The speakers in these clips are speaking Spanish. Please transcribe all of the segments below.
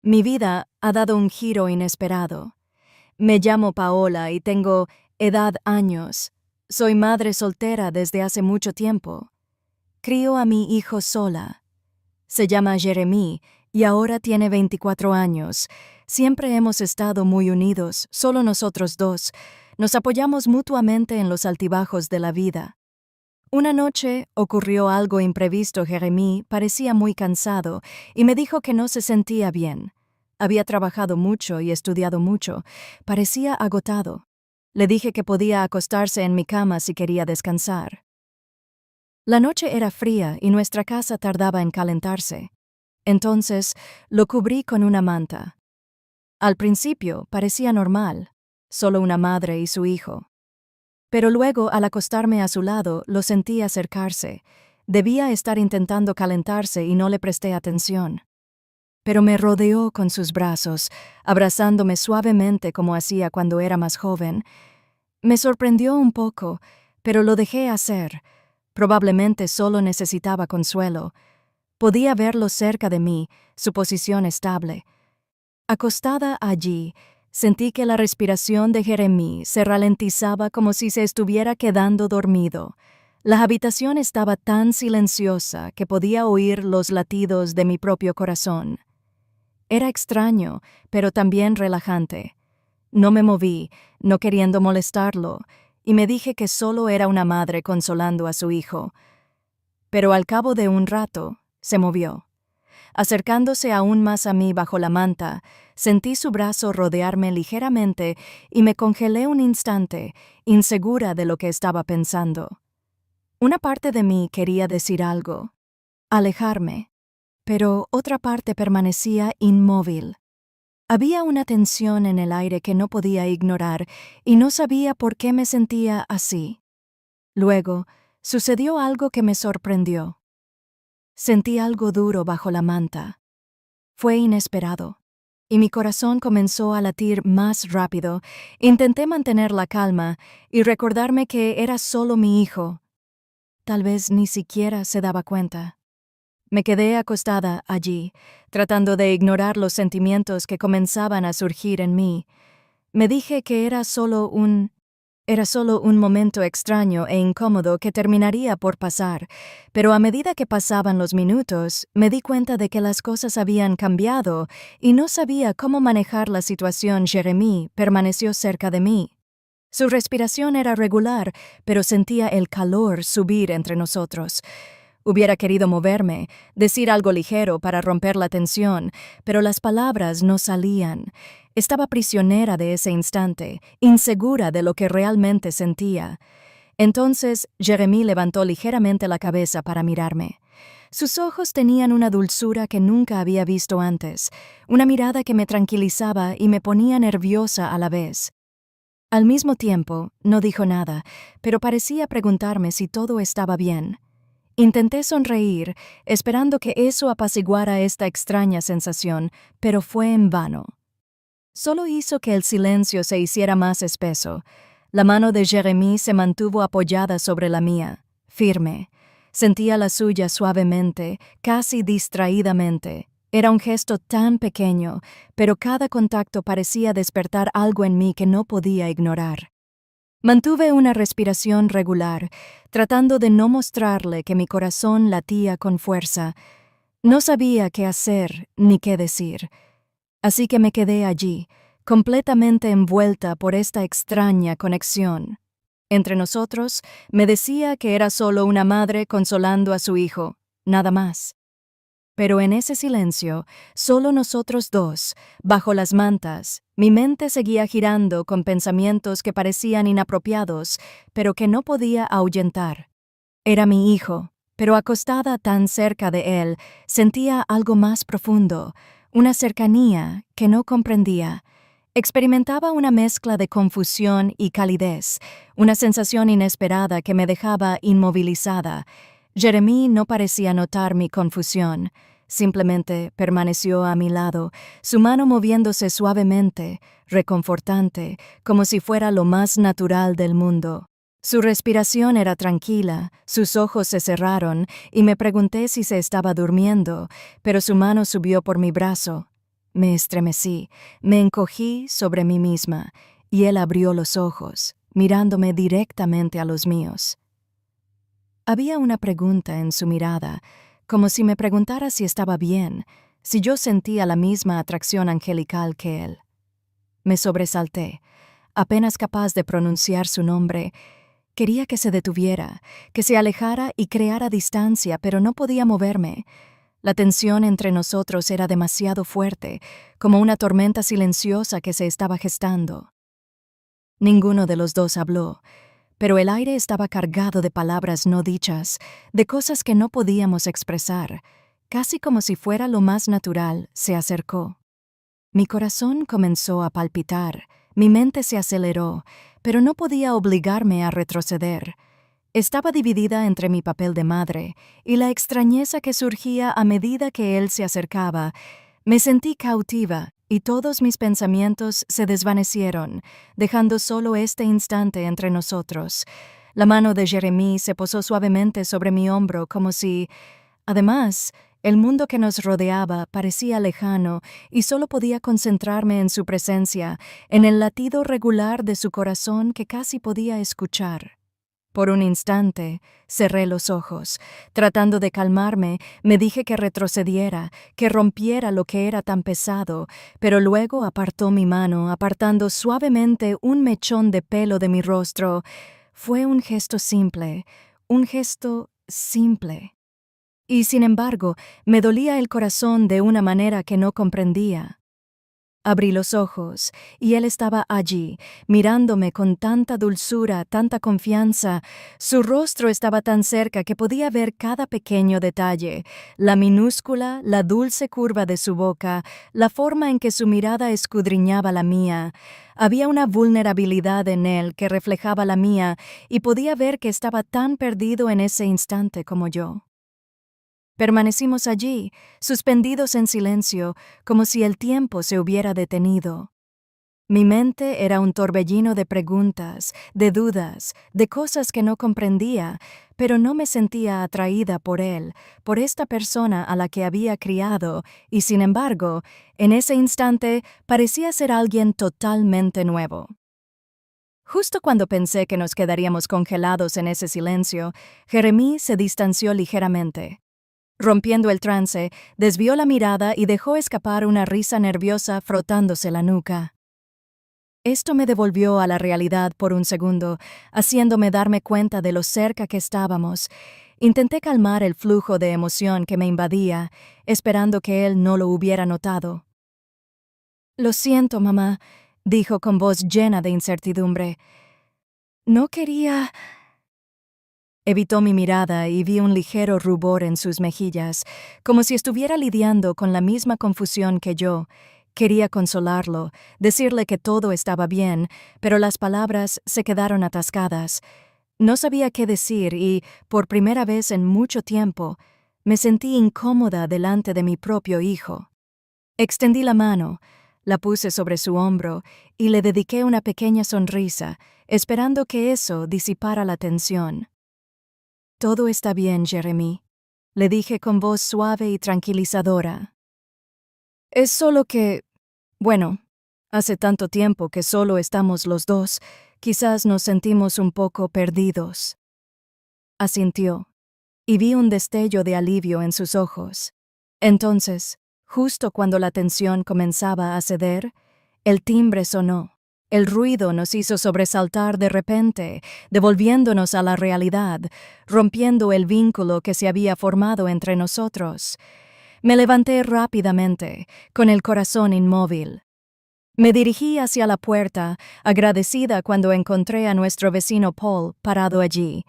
Mi vida ha dado un giro inesperado. Me llamo Paola y tengo edad años. Soy madre soltera desde hace mucho tiempo. Crío a mi hijo sola. Se llama Jeremy y ahora tiene 24 años. Siempre hemos estado muy unidos, solo nosotros dos. Nos apoyamos mutuamente en los altibajos de la vida. Una noche ocurrió algo imprevisto. Jeremy parecía muy cansado y me dijo que no se sentía bien. Había trabajado mucho y estudiado mucho. Parecía agotado. Le dije que podía acostarse en mi cama si quería descansar. La noche era fría y nuestra casa tardaba en calentarse. Entonces lo cubrí con una manta. Al principio parecía normal, solo una madre y su hijo. Pero luego, al acostarme a su lado, lo sentí acercarse. Debía estar intentando calentarse y no le presté atención. Pero me rodeó con sus brazos, abrazándome suavemente como hacía cuando era más joven. Me sorprendió un poco, pero lo dejé hacer. Probablemente solo necesitaba consuelo. Podía verlo cerca de mí, su posición estable. Acostada allí, sentí que la respiración de Jeremy se ralentizaba como si se estuviera quedando dormido. La habitación estaba tan silenciosa que podía oír los latidos de mi propio corazón. Era extraño, pero también relajante. No me moví, no queriendo molestarlo, y me dije que solo era una madre consolando a su hijo. Pero al cabo de un rato, se movió. Acercándose aún más a mí bajo la manta, sentí su brazo rodearme ligeramente y me congelé un instante, insegura de lo que estaba pensando. Una parte de mí quería decir algo, alejarme, pero otra parte permanecía inmóvil. Había una tensión en el aire que no podía ignorar y no sabía por qué me sentía así. Luego, sucedió algo que me sorprendió. Sentí algo duro bajo la manta. Fue inesperado, y mi corazón comenzó a latir más rápido. Intenté mantener la calma y recordarme que era solo mi hijo. Tal vez ni siquiera se daba cuenta. Me quedé acostada allí, tratando de ignorar los sentimientos que comenzaban a surgir en mí. Me dije que era solo un momento extraño e incómodo que terminaría por pasar, pero a medida que pasaban los minutos, me di cuenta de que las cosas habían cambiado y no sabía cómo manejar la situación. Jeremy permaneció cerca de mí. Su respiración era regular, pero sentía el calor subir entre nosotros. Hubiera querido moverme, decir algo ligero para romper la tensión, pero las palabras no salían. Estaba prisionera de ese instante, insegura de lo que realmente sentía. Entonces, Jeremy levantó ligeramente la cabeza para mirarme. Sus ojos tenían una dulzura que nunca había visto antes, una mirada que me tranquilizaba y me ponía nerviosa a la vez. Al mismo tiempo, no dijo nada, pero parecía preguntarme si todo estaba bien. Intenté sonreír, esperando que eso apaciguara esta extraña sensación, pero fue en vano. Solo hizo que el silencio se hiciera más espeso. La mano de Jeremy se mantuvo apoyada sobre la mía, firme. Sentía la suya suavemente, casi distraídamente. Era un gesto tan pequeño, pero cada contacto parecía despertar algo en mí que no podía ignorar. Mantuve una respiración regular, tratando de no mostrarle que mi corazón latía con fuerza. No sabía qué hacer ni qué decir. Así que me quedé allí, completamente envuelta por esta extraña conexión. Entre nosotros, me decía que era solo una madre consolando a su hijo, nada más. Pero en ese silencio, solo nosotros dos, bajo las mantas, mi mente seguía girando con pensamientos que parecían inapropiados, pero que no podía ahuyentar. Era mi hijo, pero acostada tan cerca de él, sentía algo más profundo, una cercanía que no comprendía. Experimentaba una mezcla de confusión y calidez, una sensación inesperada que me dejaba inmovilizada. Jeremy no parecía notar mi confusión. Simplemente permaneció a mi lado, su mano moviéndose suavemente, reconfortante, como si fuera lo más natural del mundo. Su respiración era tranquila, sus ojos se cerraron y me pregunté si se estaba durmiendo, pero su mano subió por mi brazo. Me estremecí, me encogí sobre mí misma, y él abrió los ojos, mirándome directamente a los míos. Había una pregunta en su mirada, como si me preguntara si estaba bien, si yo sentía la misma atracción angelical que él. Me sobresalté, apenas capaz de pronunciar su nombre. Quería que se detuviera, que se alejara y creara distancia, pero no podía moverme. La tensión entre nosotros era demasiado fuerte, como una tormenta silenciosa que se estaba gestando. Ninguno de los dos habló, pero el aire estaba cargado de palabras no dichas, de cosas que no podíamos expresar. Casi como si fuera lo más natural, se acercó. Mi corazón comenzó a palpitar, mi mente se aceleró, pero no podía obligarme a retroceder. Estaba dividida entre mi papel de madre y la extrañeza que surgía a medida que él se acercaba. Me sentí cautiva y todos mis pensamientos se desvanecieron, dejando solo este instante entre nosotros. La mano de Jeremy se posó suavemente sobre mi hombro como si... Además, el mundo que nos rodeaba parecía lejano y solo podía concentrarme en su presencia, en el latido regular de su corazón que casi podía escuchar. Por un instante, cerré los ojos. Tratando de calmarme, me dije que retrocediera, que rompiera lo que era tan pesado, pero luego apartó mi mano, apartando suavemente un mechón de pelo de mi rostro. Fue un gesto simple, un gesto simple. Y sin embargo, me dolía el corazón de una manera que no comprendía. Abrí los ojos, y él estaba allí, mirándome con tanta dulzura, tanta confianza. Su rostro estaba tan cerca que podía ver cada pequeño detalle, la minúscula, la dulce curva de su boca, la forma en que su mirada escudriñaba la mía. Había una vulnerabilidad en él que reflejaba la mía, y podía ver que estaba tan perdido en ese instante como yo. Permanecimos allí, suspendidos en silencio, como si el tiempo se hubiera detenido. Mi mente era un torbellino de preguntas, de dudas, de cosas que no comprendía, pero no me sentía atraída por él, por esta persona a la que había criado, y sin embargo, en ese instante parecía ser alguien totalmente nuevo. Justo cuando pensé que nos quedaríamos congelados en ese silencio, Jeremy se distanció ligeramente. Rompiendo el trance, desvió la mirada y dejó escapar una risa nerviosa frotándose la nuca. Esto me devolvió a la realidad por un segundo, haciéndome darme cuenta de lo cerca que estábamos. Intenté calmar el flujo de emoción que me invadía, esperando que él no lo hubiera notado. «Lo siento, mamá», dijo con voz llena de incertidumbre. «No quería...» Evitó mi mirada y vi un ligero rubor en sus mejillas, como si estuviera lidiando con la misma confusión que yo. Quería consolarlo, decirle que todo estaba bien, pero las palabras se quedaron atascadas. No sabía qué decir y, por primera vez en mucho tiempo, me sentí incómoda delante de mi propio hijo. Extendí la mano, la puse sobre su hombro y le dediqué una pequeña sonrisa, esperando que eso disipara la tensión. «Todo está bien, Jeremy», le dije con voz suave y tranquilizadora. «Es solo que... bueno, hace tanto tiempo que solo estamos los dos, quizás nos sentimos un poco perdidos». Asintió, y vi un destello de alivio en sus ojos. Entonces, justo cuando la tensión comenzaba a ceder, el timbre sonó. El ruido nos hizo sobresaltar de repente, devolviéndonos a la realidad, rompiendo el vínculo que se había formado entre nosotros. Me levanté rápidamente, con el corazón inmóvil. Me dirigí hacia la puerta, agradecida cuando encontré a nuestro vecino Paul parado allí.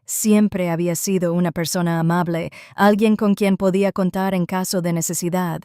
Siempre había sido una persona amable, alguien con quien podía contar en caso de necesidad.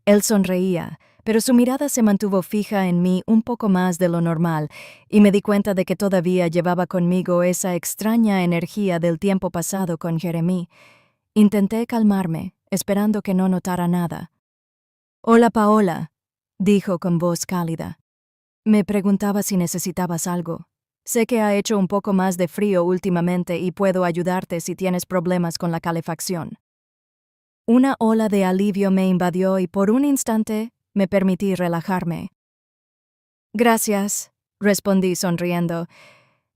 Él sonreía, pero su mirada se mantuvo fija en mí un poco más de lo normal, y me di cuenta de que todavía llevaba conmigo esa extraña energía del tiempo pasado con Jeremy. Intenté calmarme, esperando que no notara nada. «Hola, Paola», dijo con voz cálida. «Me preguntaba si necesitabas algo. Sé que ha hecho un poco más de frío últimamente y puedo ayudarte si tienes problemas con la calefacción». Una ola de alivio me invadió y por un instante me permití relajarme. Gracias, respondí sonriendo.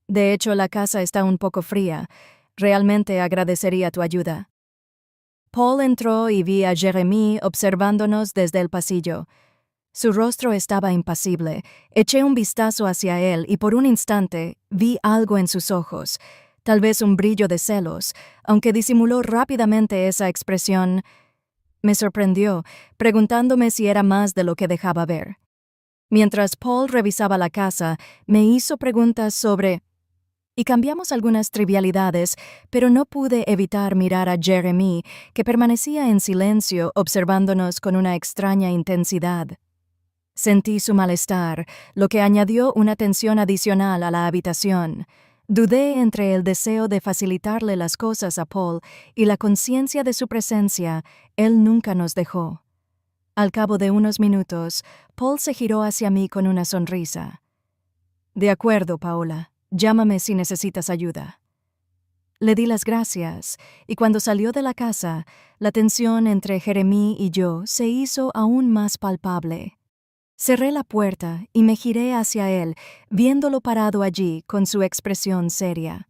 De hecho, la casa está un poco fría. Realmente agradecería tu ayuda. Paul entró y vi a Jeremy observándonos desde el pasillo. Su rostro estaba impasible. Eché un vistazo hacia él y por un instante vi algo en sus ojos, tal vez un brillo de celos, aunque disimuló rápidamente esa expresión. Me sorprendió, preguntándome si era más de lo que dejaba ver. Mientras Paul revisaba la casa, me hizo preguntas sobre... Y cambiamos algunas trivialidades, pero no pude evitar mirar a Jeremy, que permanecía en silencio observándonos con una extraña intensidad. Sentí su malestar, lo que añadió una tensión adicional a la habitación. Dudé entre el deseo de facilitarle las cosas a Paul y la conciencia de su presencia. Él nunca nos dejó. Al cabo de unos minutos, Paul se giró hacia mí con una sonrisa. «De acuerdo, Paola. Llámame si necesitas ayuda». Le di las gracias, y cuando salió de la casa, la tensión entre Jeremy y yo se hizo aún más palpable. Cerré la puerta y me giré hacia él, viéndolo parado allí con su expresión seria.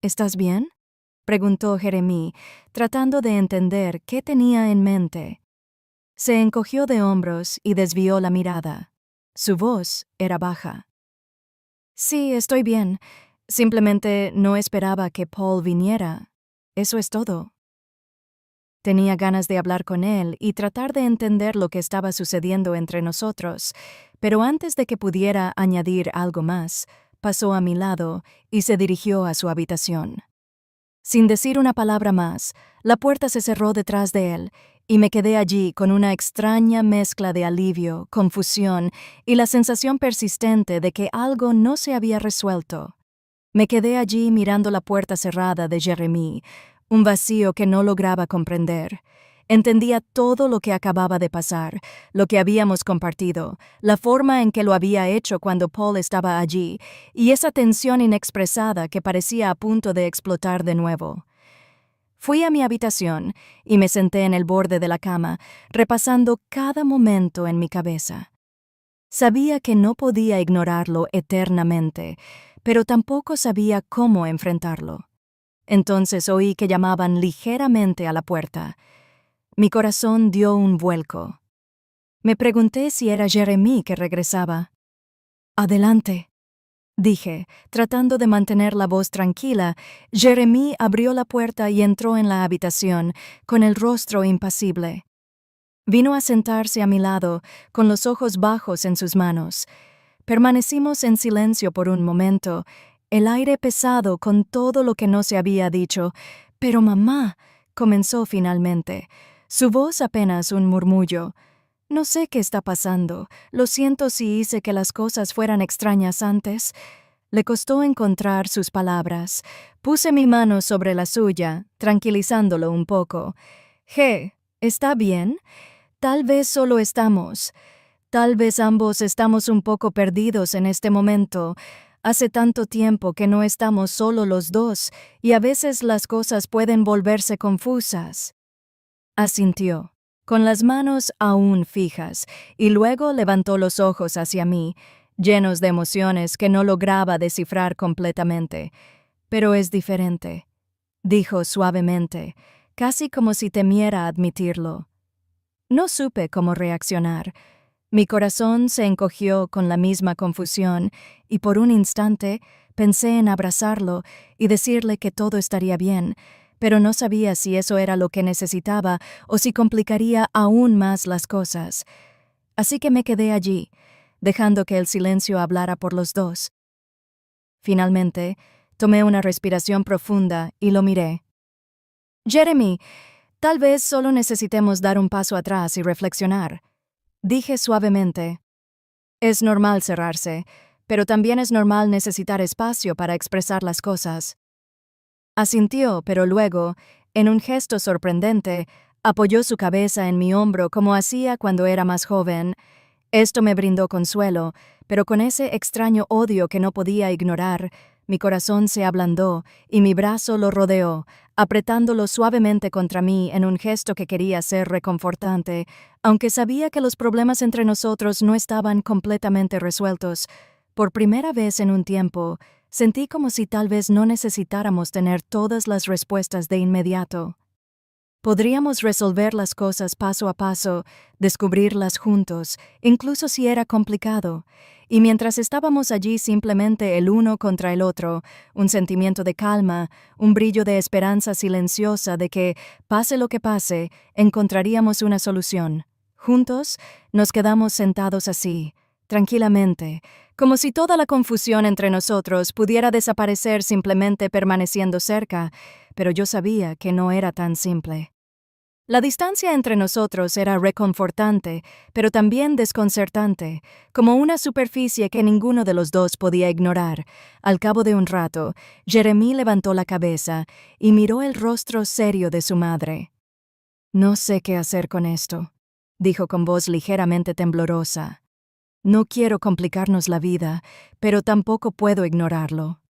«¿Estás bien?», preguntó Jeremy, tratando de entender qué tenía en mente. Se encogió de hombros y desvió la mirada. Su voz era baja. «Sí, estoy bien. Simplemente no esperaba que Paul viniera. Eso es todo». Tenía ganas de hablar con él y tratar de entender lo que estaba sucediendo entre nosotros, pero antes de que pudiera añadir algo más, pasó a mi lado y se dirigió a su habitación. Sin decir una palabra más, la puerta se cerró detrás de él y me quedé allí con una extraña mezcla de alivio, confusión y la sensación persistente de que algo no se había resuelto. Me quedé allí mirando la puerta cerrada de Jeremy, un vacío que no lograba comprender. Entendía todo lo que acababa de pasar, lo que habíamos compartido, la forma en que lo había hecho cuando Paul estaba allí, y esa tensión inexpresada que parecía a punto de explotar de nuevo. Fui a mi habitación y me senté en el borde de la cama, repasando cada momento en mi cabeza. Sabía que no podía ignorarlo eternamente, pero tampoco sabía cómo enfrentarlo. Entonces oí que llamaban ligeramente a la puerta. Mi corazón dio un vuelco. Me pregunté si era Jeremy que regresaba. «Adelante», dije, tratando de mantener la voz tranquila. Jeremy abrió la puerta y entró en la habitación, con el rostro impasible. Vino a sentarse a mi lado, con los ojos bajos en sus manos. Permanecimos en silencio por un momento, el aire pesado con todo lo que no se había dicho. «Pero mamá», comenzó finalmente, su voz apenas un murmullo. «No sé qué está pasando. Lo siento si hice que las cosas fueran extrañas antes». Le costó encontrar sus palabras. Puse mi mano sobre la suya, tranquilizándolo un poco. «¿Está bien? Tal vez solo estamos. Tal vez ambos estamos un poco perdidos en este momento. Hace tanto tiempo que no estamos solo los dos, y a veces las cosas pueden volverse confusas». Asintió, con las manos aún fijas, y luego levantó los ojos hacia mí, llenos de emociones que no lograba descifrar completamente. «Pero es diferente», dijo suavemente, casi como si temiera admitirlo. No supe cómo reaccionar. Mi corazón se encogió con la misma confusión, y por un instante pensé en abrazarlo y decirle que todo estaría bien, pero no sabía si eso era lo que necesitaba o si complicaría aún más las cosas. Así que me quedé allí, dejando que el silencio hablara por los dos. Finalmente, tomé una respiración profunda y lo miré. «Jeremy, tal vez solo necesitemos dar un paso atrás y reflexionar», dije suavemente. «Es normal cerrarse, pero también es normal necesitar espacio para expresar las cosas». Asintió, pero luego, en un gesto sorprendente, apoyó su cabeza en mi hombro como hacía cuando era más joven. Esto me brindó consuelo, pero con ese extraño odio que no podía ignorar, Mi corazón se ablandó y mi brazo lo rodeó, apretándolo suavemente contra mí en un gesto que quería ser reconfortante, aunque sabía que los problemas entre nosotros no estaban completamente resueltos. Por primera vez en un tiempo, sentí como si tal vez no necesitáramos tener todas las respuestas de inmediato. Podríamos resolver las cosas paso a paso, descubrirlas juntos, incluso si era complicado. Y mientras estábamos allí simplemente el uno contra el otro, un sentimiento de calma, un brillo de esperanza silenciosa de que, pase lo que pase, encontraríamos una solución. Juntos, nos quedamos sentados así, tranquilamente, como si toda la confusión entre nosotros pudiera desaparecer simplemente permaneciendo cerca, pero yo sabía que no era tan simple. La distancia entre nosotros era reconfortante, pero también desconcertante, como una superficie que ninguno de los dos podía ignorar. Al cabo de un rato, Jeremy levantó la cabeza y miró el rostro serio de su madre. «No sé qué hacer con esto», dijo con voz ligeramente temblorosa. «No quiero complicarnos la vida, pero tampoco puedo ignorarlo».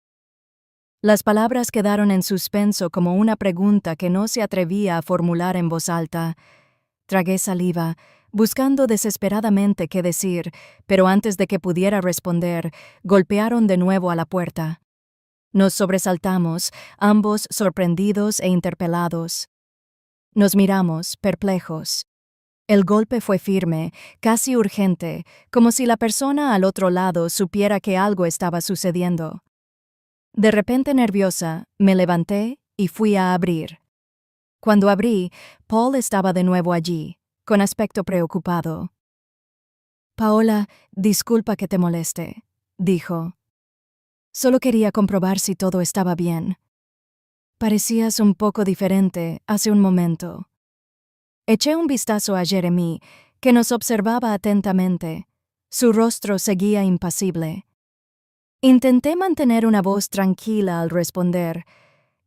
Las palabras quedaron en suspenso como una pregunta que no se atrevía a formular en voz alta. Tragué saliva, buscando desesperadamente qué decir, pero antes de que pudiera responder, golpearon de nuevo a la puerta. Nos sobresaltamos, ambos sorprendidos e interpelados. Nos miramos, perplejos. El golpe fue firme, casi urgente, como si la persona al otro lado supiera que algo estaba sucediendo. De repente nerviosa, me levanté y fui a abrir. Cuando abrí, Paul estaba de nuevo allí, con aspecto preocupado. «Paola, disculpa que te moleste», dijo. «Solo quería comprobar si todo estaba bien. Parecías un poco diferente hace un momento». Eché un vistazo a Jeremy, que nos observaba atentamente. Su rostro seguía impasible. Intenté mantener una voz tranquila al responder.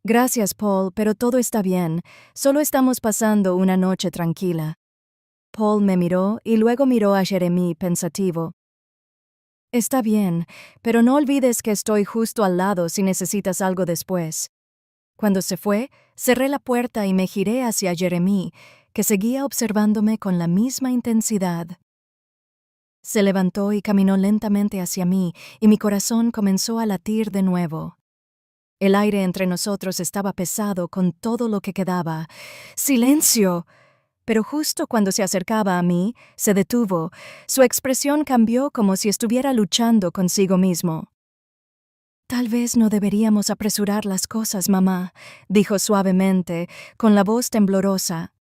«Gracias, Paul, pero todo está bien. Solo estamos pasando una noche tranquila». Paul me miró y luego miró a Jeremy pensativo. «Está bien, pero no olvides que estoy justo al lado si necesitas algo después». Cuando se fue, cerré la puerta y me giré hacia Jeremy, que seguía observándome con la misma intensidad. Se levantó y caminó lentamente hacia mí, y mi corazón comenzó a latir de nuevo. El aire entre nosotros estaba pesado con todo lo que quedaba. ¡Silencio! Pero justo cuando se acercaba a mí, se detuvo. Su expresión cambió como si estuviera luchando consigo mismo. «Tal vez no deberíamos apresurar las cosas, mamá», dijo suavemente, con la voz temblorosa.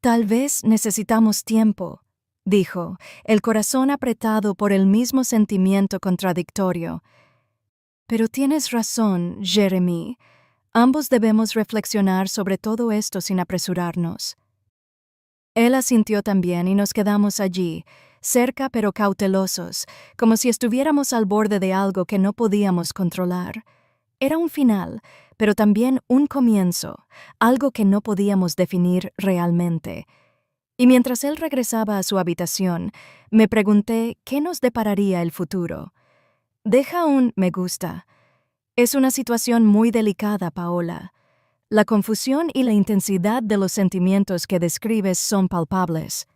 «Tal vez necesitamos tiempo», dijo, el corazón apretado por el mismo sentimiento contradictorio. «Pero tienes razón, Jeremy. Ambos debemos reflexionar sobre todo esto sin apresurarnos». Él asintió también y nos quedamos allí, cerca pero cautelosos, como si estuviéramos al borde de algo que no podíamos controlar. Era un final, pero también un comienzo, algo que no podíamos definir realmente. Y mientras él regresaba a su habitación, me pregunté qué nos depararía el futuro. Deja un me gusta. Es una situación muy delicada, Paola. La confusión y la intensidad de los sentimientos que describes son palpables.